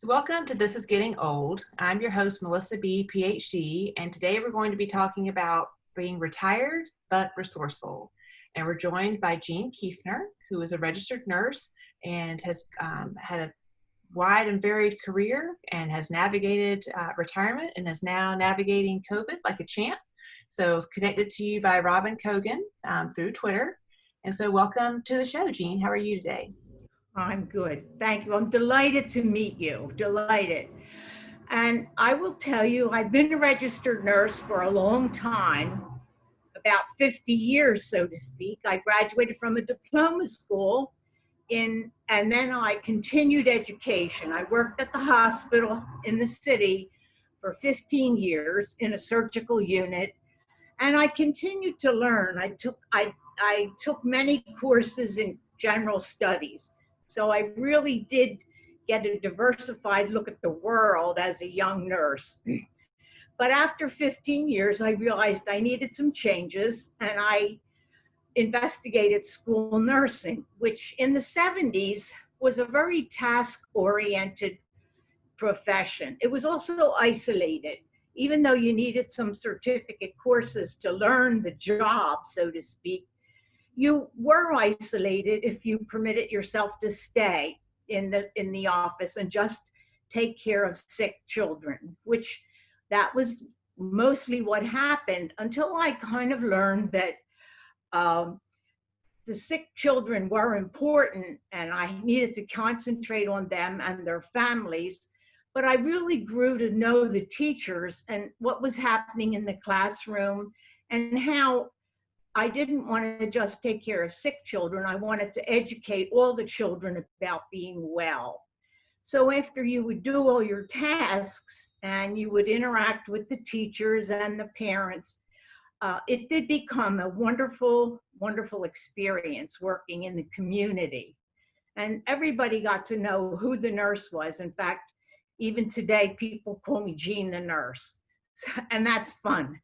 So welcome to This is Getting Old. I'm your host, Melissa B., PhD, and today we're going to be talking about being retired but resourceful. And we're joined by Jeanne Kiefner, who is a registered nurse and has had a wide and varied career and has navigated retirement and is now navigating COVID like a champ. So it's connected to you by Robin Cogan through Twitter. And so welcome to the show, Jeanne. How are you today? I'm good. Thank you. I'm delighted to meet you. Delighted. And I will tell you, I've been a registered nurse for a long time, about 50 years, so to speak. I graduated from a diploma school and then I continued education. I worked at the hospital in the city for 15 years in a surgical unit, and I continued to learn. I took many courses in general studies. So I really did get a diversified look at the world as a young nurse. But after 15 years, I realized I needed some changes, and I investigated school nursing, which in the 70s was a very task-oriented profession. It was also isolated. Even though you needed some certificate courses to learn the job, so to speak, you were isolated if you permitted yourself to stay in the office and just take care of sick children, which that was mostly what happened until I kind of learned that the sick children were important and I needed to concentrate on them and their families. But I really grew to know the teachers and what was happening in the classroom and how I didn't want to just take care of sick children. I wanted to educate all the children about being well. So after you would do all your tasks and you would interact with the teachers and the parents, it did become a wonderful, wonderful experience working in the community. And everybody got to know who the nurse was. In fact, even today, people call me Jeanne the nurse, and that's fun.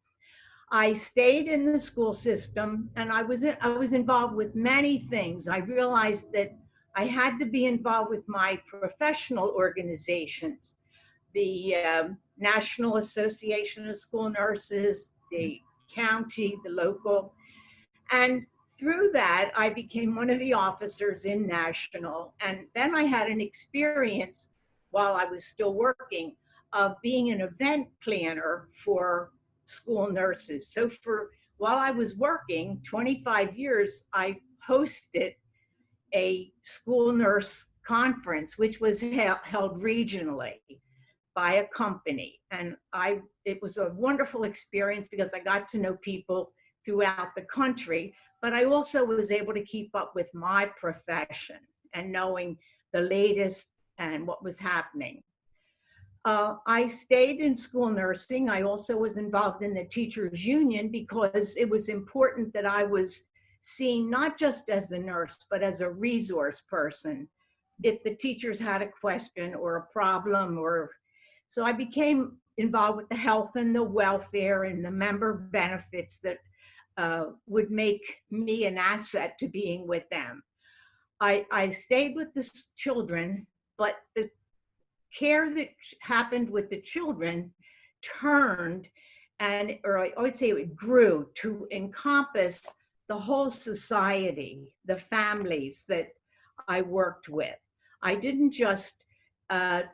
I stayed in the school system, and I was involved with many things. I realized that I had to be involved with my professional organizations, the National Association of School Nurses, the county, the local. And through that, I became one of the officers in National. And then I had an experience while I was still working of being an event planner for school nurses. So while I was working 25 years, I hosted a school nurse conference, which was held regionally by a company. And it was a wonderful experience because I got to know people throughout the country, but I also was able to keep up with my profession and knowing the latest and what was happening. I stayed in school nursing. I also was involved in the teachers union because it was important that I was seen not just as the nurse, but as a resource person. If the teachers had a question or a problem, so I became involved with the health and the welfare and the member benefits that would make me an asset to being with them. I stayed with the children, but the care that happened with the children turned or I would say it grew to encompass the whole society, the families that I worked with. I didn't just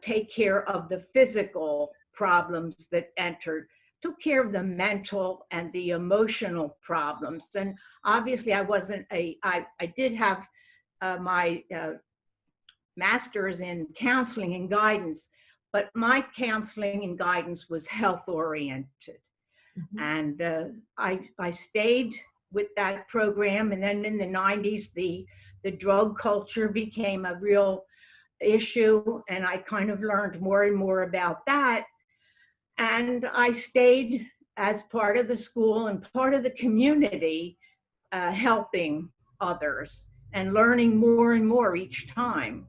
take care of the physical problems that entered, took care of the mental and the emotional problems. And obviously I did have my master's in counseling and guidance, but my counseling and guidance was health oriented. Mm-hmm. And I stayed with that program. And then in the 90s, the drug culture became a real issue. And I kind of learned more and more about that. And I stayed as part of the school and part of the community, helping others and learning more and more each time.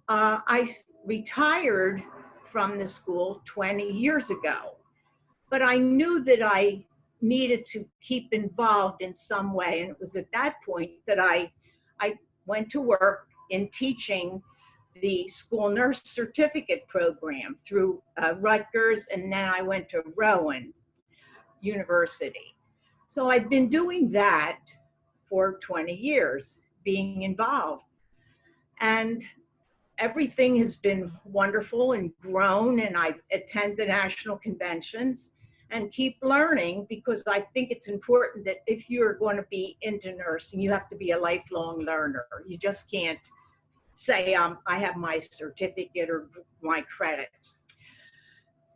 I retired from the school 20 years ago, but I knew that I needed to keep involved in some way. And it was at that point that I went to work in teaching the school nurse certificate program through Rutgers, and then I went to Rowan University. So I've been doing that for 20 years, being involved. And everything has been wonderful and grown, and I attend the national conventions and keep learning, because I think it's important that if you're going to be into nursing, you have to be a lifelong learner. You just can't say I have my certificate or my credits.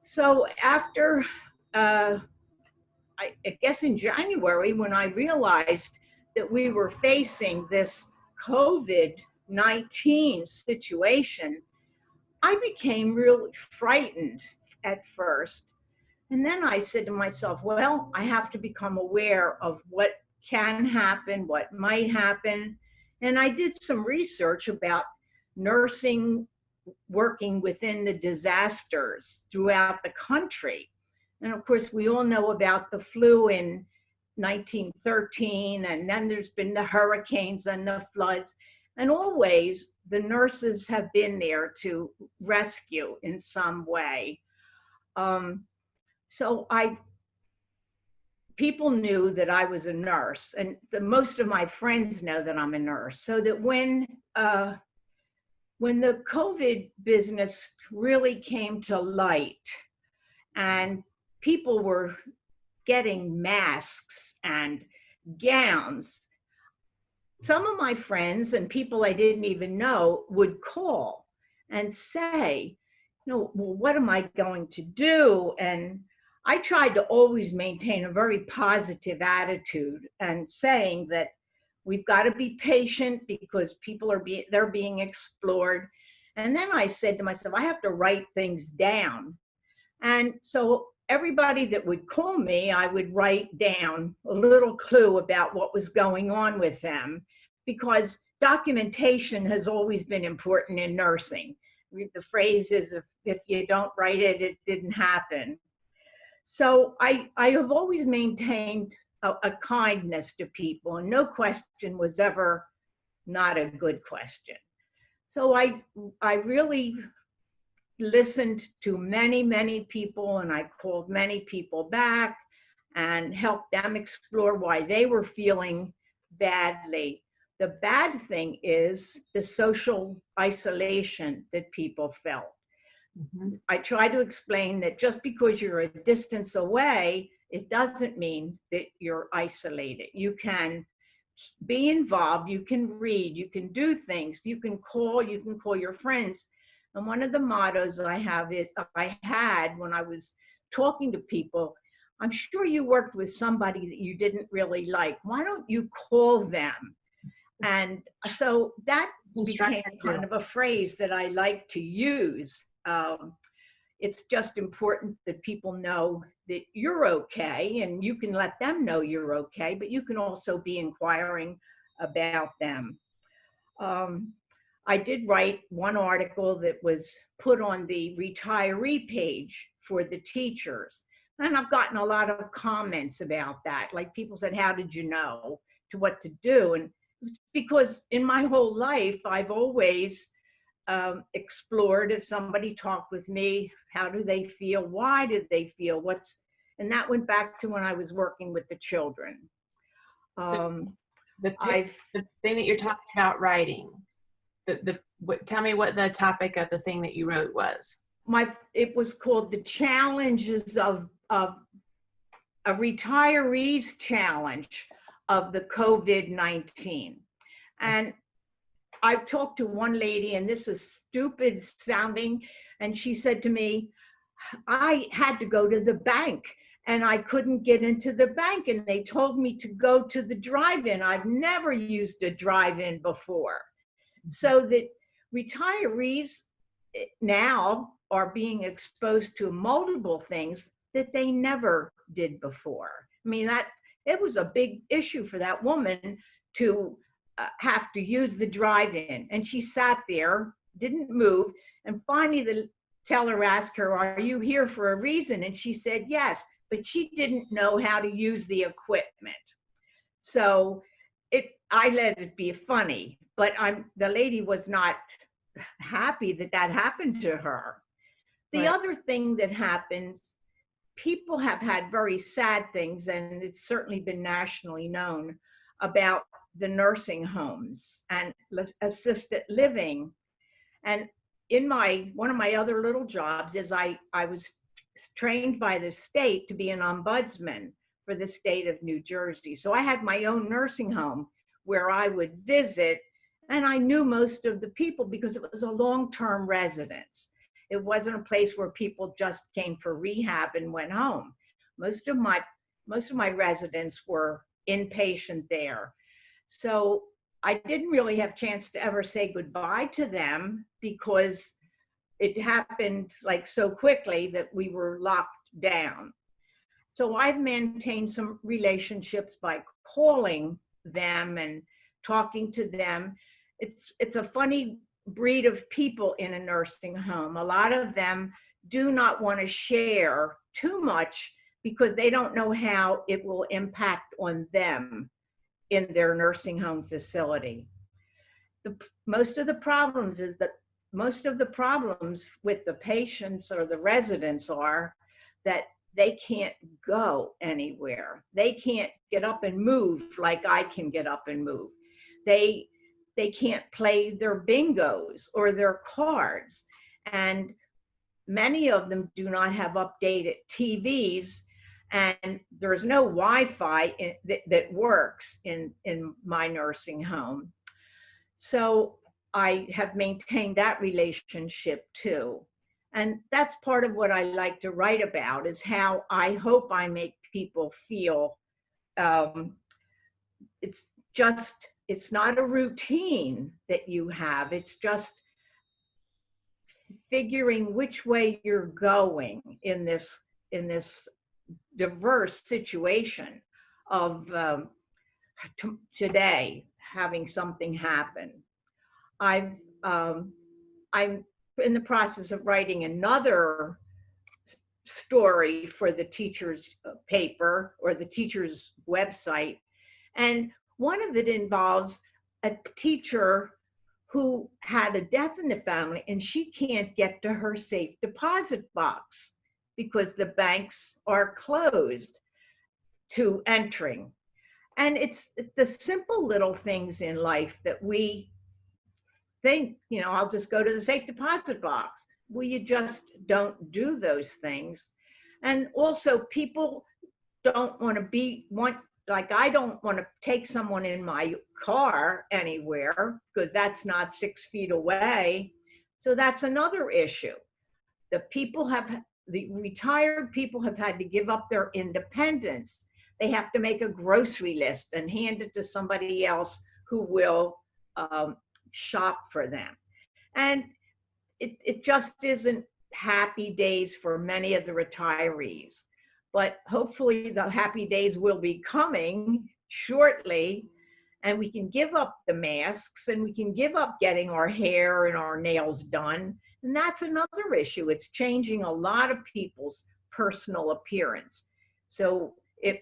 So after, I guess in January, when I realized that we were facing this COVID-19 situation, I became really frightened at first. And then I said to myself, well, I have to become aware of what can happen, what might happen. And I did some research about nursing working within the disasters throughout the country. And of course, we all know about the flu in 1913, and then there's been the hurricanes and the floods. And always the nurses have been there to rescue in some way. So people knew that I was a nurse, and most of my friends know that I'm a nurse. So that when the COVID business really came to light and people were getting masks and gowns, some of my friends and people I didn't even know would call and say, well, what am I going to do? And I tried to always maintain a very positive attitude and saying that we've got to be patient because people they're being explored. And then I said to myself, I have to write things down. And so everybody that would call me, I would write down a little clue about what was going on with them, because documentation has always been important in nursing. The phrase is, if you don't write it, it didn't happen. So I have always maintained a kindness to people, and no question was ever not a good question. So I really listened to many, many people, and I called many people back and helped them explore why they were feeling badly. The bad thing is the social isolation that people felt. Mm-hmm. I try to explain that just because you're a distance away, it doesn't mean that you're isolated. You can be involved, you can read, you can do things, you can call your friends. And one of the mottos I had when I was talking to people, I'm sure you worked with somebody that you didn't really like. Why don't you call them? And so that became kind of a phrase that I like to use. It's just important that people know that you're okay, and you can let them know you're okay, but you can also be inquiring about them. I did write one article that was put on the retiree page for the teachers. And I've gotten a lot of comments about that. Like people said, how did you know to what to do? And it's because in my whole life, I've always explored, if somebody talked with me, how do they feel? Why did they feel? And that went back to when I was working with the children. So the thing that you're talking about writing, tell me what the topic of the thing that you wrote was. It was called The Challenges of a Retiree's Challenge of the COVID-19. And I talked to one lady, and this is stupid sounding, and she said to me, I had to go to the bank and I couldn't get into the bank, and they told me to go to the drive-in. I've never used a drive-in before. So that retirees now are being exposed to multiple things that they never did before. I mean, it was a big issue for that woman to have to use the drive-in. And she sat there, didn't move. And finally, the teller asked her, are you here for a reason? And she said, yes, but she didn't know how to use the equipment. So I let it be funny, but the lady was not happy that that happened to her. The Right. other thing that happens, people have had very sad things, and it's certainly been nationally known about the nursing homes and assisted living. And in my one of my other little jobs is I was trained by the state to be an ombudsman for the state of New Jersey. So I had my own nursing home where I would visit, and I knew most of the people because it was a long-term residence. It wasn't a place where people just came for rehab and went home. Most of my most of my residents were inpatient there. So I didn't really have a chance to ever say goodbye to them because it happened like so quickly that we were locked down. So I've maintained some relationships by calling them and talking to them. It's a funny breed of people in a nursing home. A lot of them do not want to share too much because they don't know how it will impact on them in their nursing home facility. Most of the problems is that most of the problems with the patients or the residents are that they can't go anywhere. They can't get up and move like I can get up and move. They they can't play their bingos or their cards. And many of them do not have updated TVs, and there's no Wi-Fi that works in my nursing home. So I have maintained that relationship too. And that's part of what I like to write about is how I hope I make people feel. Um, it's just, it's not a routine that you have. It's just figuring which way you're going in this diverse situation of today having something happen. I've I'm in the process of writing another story for the teacher's paper or the teacher's website, and one of it involves a teacher who had a death in the family and she can't get to her safe deposit box because the banks are closed to entering. And it's the simple little things in life that we think, you know, I'll just go to the safe deposit box. Well, you just don't do those things. And also, people don't want to like, I don't want to take someone in my car anywhere because that's not 6 feet away. So that's another issue. The retired people have had to give up their independence. They have to make a grocery list and hand it to somebody else who will shop for them. And it just isn't happy days for many of the retirees. But hopefully the happy days will be coming shortly, and we can give up the masks and we can give up getting our hair and our nails done. And that's another issue. It's changing a lot of people's personal appearance. So if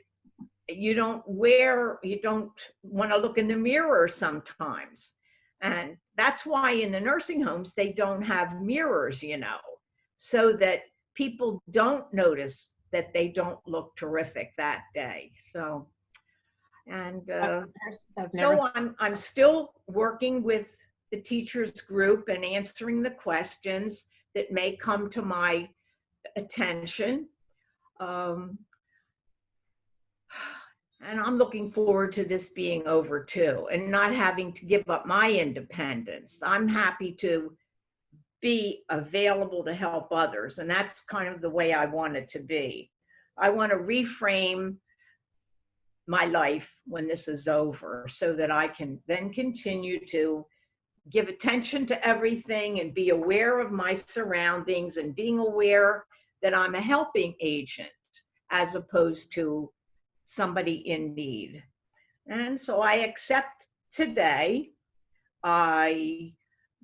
you don't want to look in the mirror sometimes. And that's why in the nursing homes, they don't have mirrors, you know, so that people don't notice that they don't look terrific that day. So, and so I'm still working with the teachers group and answering the questions that may come to my attention. And I'm looking forward to this being over too, and not having to give up my independence. I'm happy to be available to help others, and that's kind of the way I want it to be. I want to reframe my life when this is over so that I can then continue to give attention to everything and be aware of my surroundings and being aware that I'm a helping agent as opposed to somebody in need. And so I accept today. I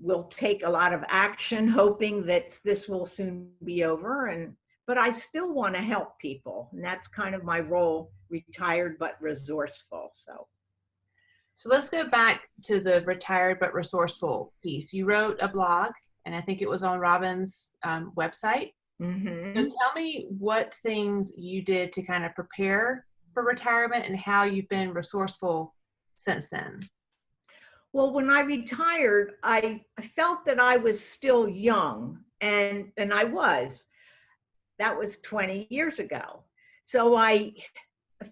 will take a lot of action hoping that this will soon be over, but I still want to help people, and that's kind of my role, retired but resourceful. So So let's go back to the retired but resourceful piece. You wrote a blog, and I think it was on Robin's website. So Hmm. tell me what things you did to kind of prepare for retirement and how you've been resourceful since then. Well, when I retired, I felt that I was still young, and I was. That was 20 years ago. So I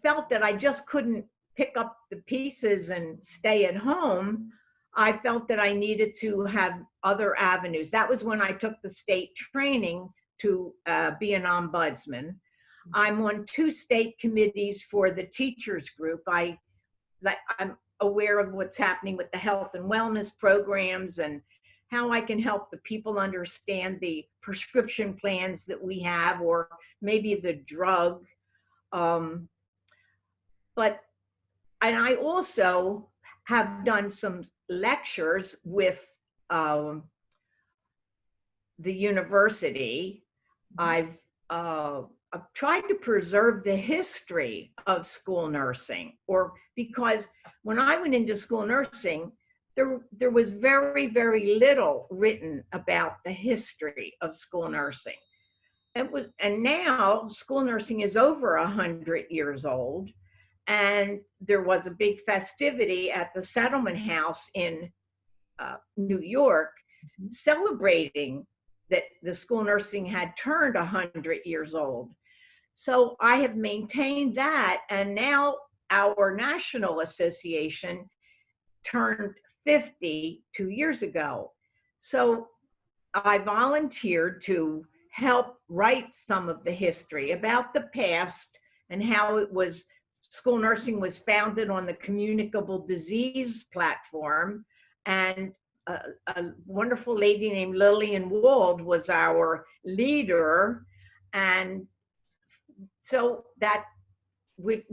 felt that I just couldn't pick up the pieces and stay at home. I felt that I needed to have other avenues. That was when I took the state training to be an ombudsman. I'm on 2 state committees for the teachers group. I'm aware of what's happening with the health and wellness programs and how I can help the people understand the prescription plans that we have, or maybe the drug. Um, but and I also have done some lectures with um, the university. I've uh, I've tried to preserve the history of school nursing, or because when I went into school nursing, there was very little written about the history of school nursing. And now school nursing is over 100 years old, and there was a big festivity at the Settlement House in New York celebrating that the school nursing had turned 100 years old. So I have maintained that, and now our national association turned 50 2 years ago. So I volunteered to help write some of the history about the past and how it was. School nursing was founded on the communicable disease platform, and a wonderful lady named Lilian Wald was our leader. And so that we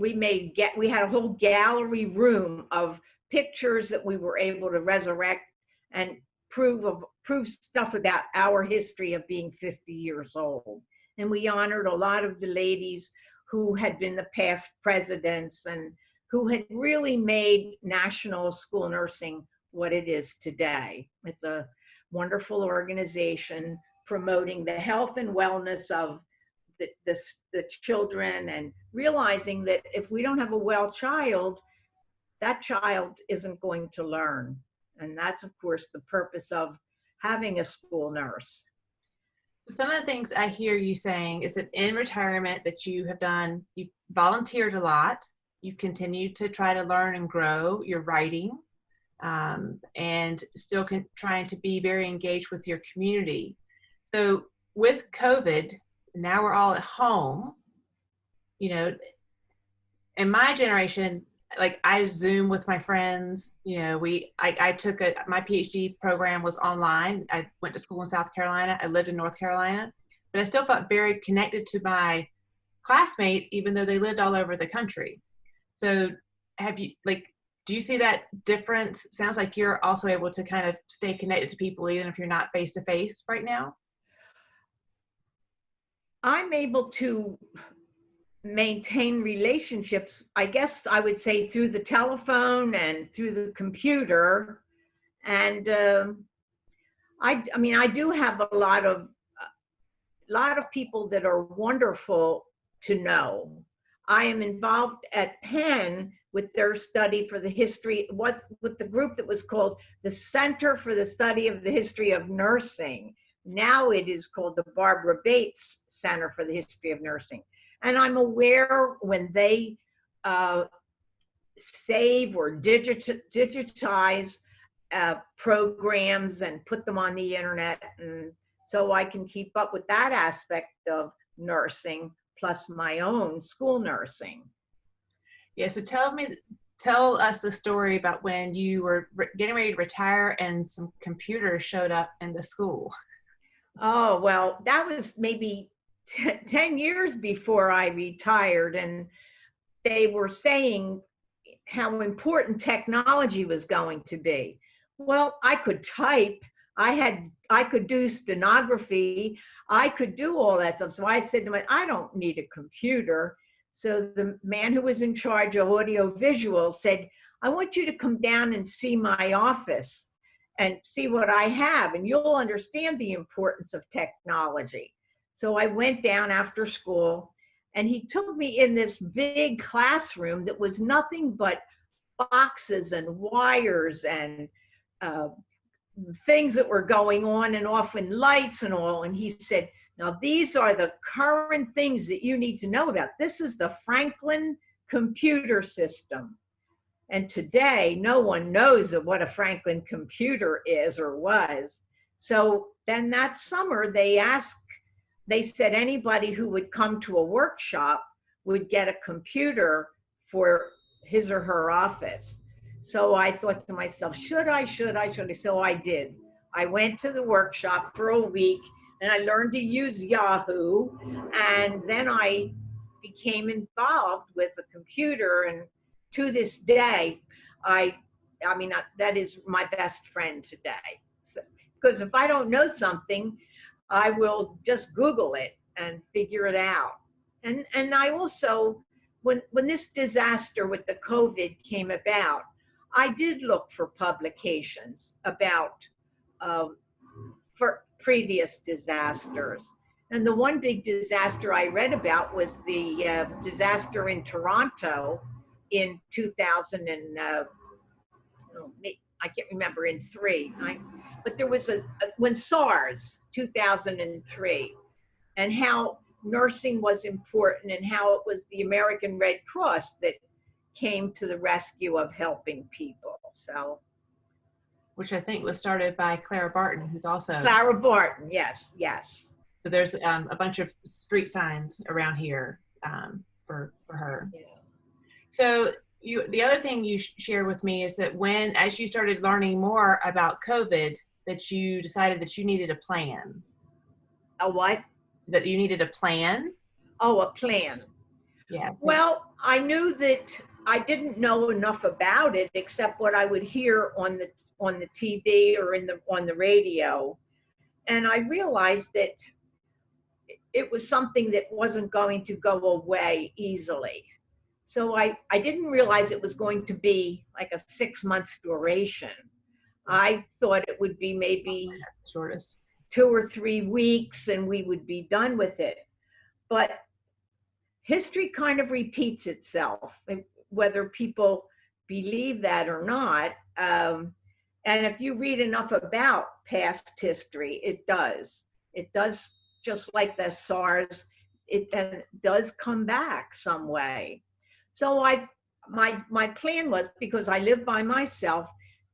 had a whole gallery room of pictures that we were able to resurrect and prove stuff about our history of being 50 years old. And we honored a lot of the ladies who had been the past presidents and who had really made national school nursing what it is today. It's a wonderful organization promoting the health and wellness of the children, and realizing that if we don't have a well child, that child isn't going to learn. And that's, of course, the purpose of having a school nurse. So some of the things I hear you saying is that in retirement that you have done, you've volunteered a lot, you've continued to try to learn and grow your writing, and still trying to be very engaged with your community. So with COVID, now we're all at home, you know, in my generation, like I Zoom with my friends, you know, I took my PhD program was online. I went to school in South Carolina. I lived in North Carolina, but I still felt very connected to my classmates, even though they lived all over the country. So do you see that difference? Sounds like you're also able to kind of stay connected to people, even if you're not face to face right now. I'm able to maintain relationships, I guess I would say, through the telephone and through the computer. And I mean, I do have a lot of people that are wonderful to know. I am involved at Penn with their study for the history, with the group that was called the Center for the Study of the History of Nursing. Now it is called the Barbara Bates Center for the History of Nursing. And I'm aware when they save or digitize programs and put them on the internet. And so I can keep up with that aspect of nursing, plus my own school nursing. Yeah, so tell us the story about when you were getting ready to retire and some computers showed up in the school. Oh, well, that was maybe 10 years before I retired, and they were saying how important technology was going to be. Well, I could type, I could do stenography, I could do all that stuff. So I said to myself, I don't need a computer. So the man who was in charge of audio visual said, I want you to come down and see my office and see what I have, and you'll understand the importance of technology. So I went down after school, and he took me in this big classroom that was nothing but boxes and wires and uh, things that were going on and off and lights and all. And he said, now these are the current things that you need to know about. This is the Franklin computer system. And today, no one knows what a Franklin computer is or was. So then that summer, they said anybody who would come to a workshop would get a computer for his or her office. So I thought to myself, should I? So I did. I went to the workshop for a week and I learned to use Yahoo. And then I became involved with the computer. And to this day, I mean, that is my best friend today. Because if I don't know something, I will just Google it and figure it out. And I also, when this disaster with the COVID came about, I did look for publications about for previous disasters. And the one big disaster I read about was the disaster in Toronto in 2000 and I can't remember, in three. But there was when SARS 2003, and how nursing was important and how it was the American Red Cross that came to the rescue of helping people. So, which I think was started by Clara Barton, who's also Clara Barton, yes. So there's a bunch of street signs around here for her. Yeah. So the other thing you shared with me is that as you started learning more about COVID, that you decided that you needed a plan. A what? That you needed a plan? Oh, a plan. Yeah. Well, I knew that I didn't know enough about it except what I would hear on the TV or on the radio. And I realized that it was something that wasn't going to go away easily. So I didn't realize it was going to be like a 6-month duration. I thought it would be maybe shortest 2 or 3 weeks and we would be done with it. But history kind of repeats itself, whether people believe that or not. And if you read enough about past history, it does. It does, just like the SARS, it does come back some way. So my plan was, because I live by myself,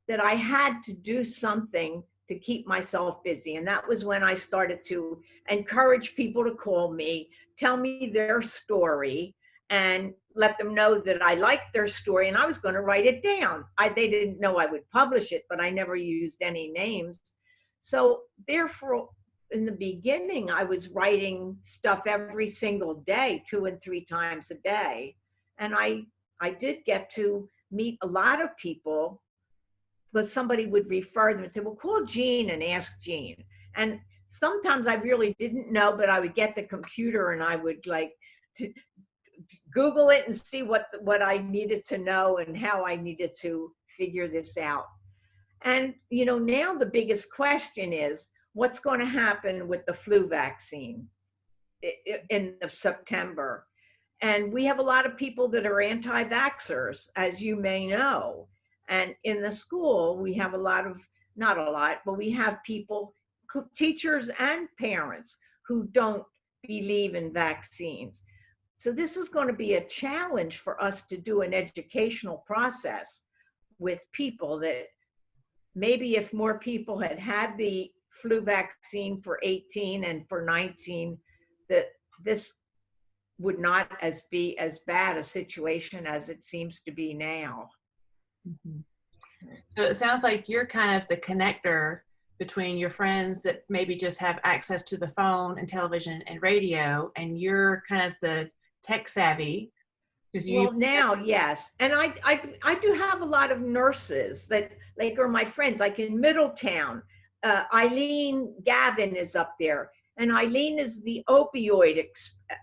that I had to do something to keep myself busy. And that was when I started to encourage people to call me, tell me their story, and let them know that I liked their story and I was going to write it down. They didn't know I would publish it, but I never used any names. So therefore, in the beginning, I was writing stuff every single day, 2 and 3 times a day. And I did get to meet a lot of people, because somebody would refer them and say, well, call Jeanne and ask Jeanne. And sometimes I really didn't know, but I would get the computer and I would to Google it and see what I needed to know and how I needed to figure this out. And, now the biggest question is, what's going to happen with the flu vaccine in September? And we have a lot of people that are anti-vaxxers, as you may know. And in the school, we have not a lot, but we have people, teachers and parents, who don't believe in vaccines. So this is going to be a challenge for us to do an educational process with people, that maybe if more people had the flu vaccine for 18 and for 19, that this would not be as bad a situation as it seems to be now. Mm-hmm. So it sounds like you're kind of the connector between your friends that maybe just have access to the phone and television and radio, and you're kind of the tech savvy. Well, now, yes. And I do have a lot of nurses that are my friends, like in Middletown. Eileen Gavin is up there. And Eileen is the opioid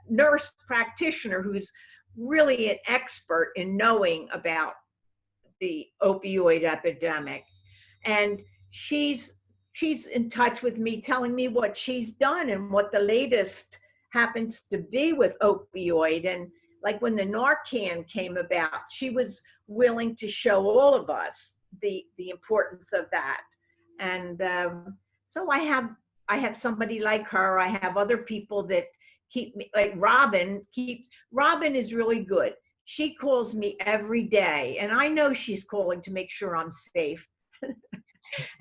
nurse practitioner who's really an expert in knowing about the opioid epidemic. And she's in touch with me, telling me what she's done and what the latest happens to be with opioid. And like when the Narcan came about, she was willing to show all of us the importance of that. And so I have somebody like her. I have other people that keep me, like Robin is really good. She calls me every day, and I know she's calling to make sure I'm safe.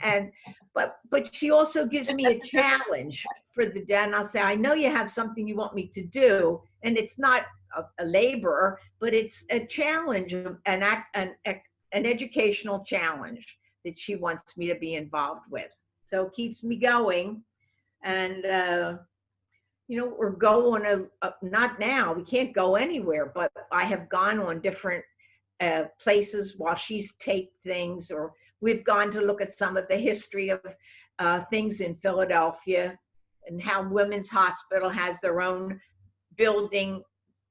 And but she also gives me a challenge for the day, and I'll say, I know you have something you want me to do, and it's not a labor, but it's a challenge, an educational challenge that she wants me to be involved with. So it keeps me going. And we're going not now, we can't go anywhere, but I have gone on different places while she's taped things, or we've gone to look at some of the history of things in Philadelphia, and how Women's Hospital has their own building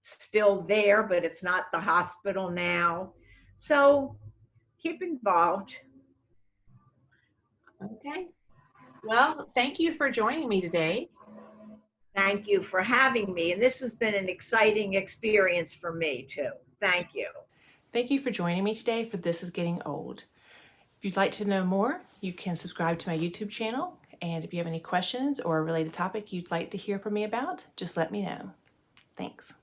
still there, but it's not the hospital now. So keep involved. Okay. Well, thank you for joining me today. Thank you for having me. And this has been an exciting experience for me too. Thank you. Thank you for joining me today for This Is Getting Old. If you'd like to know more, you can subscribe to my YouTube channel. And if you have any questions or a related topic you'd like to hear from me about, just let me know. Thanks.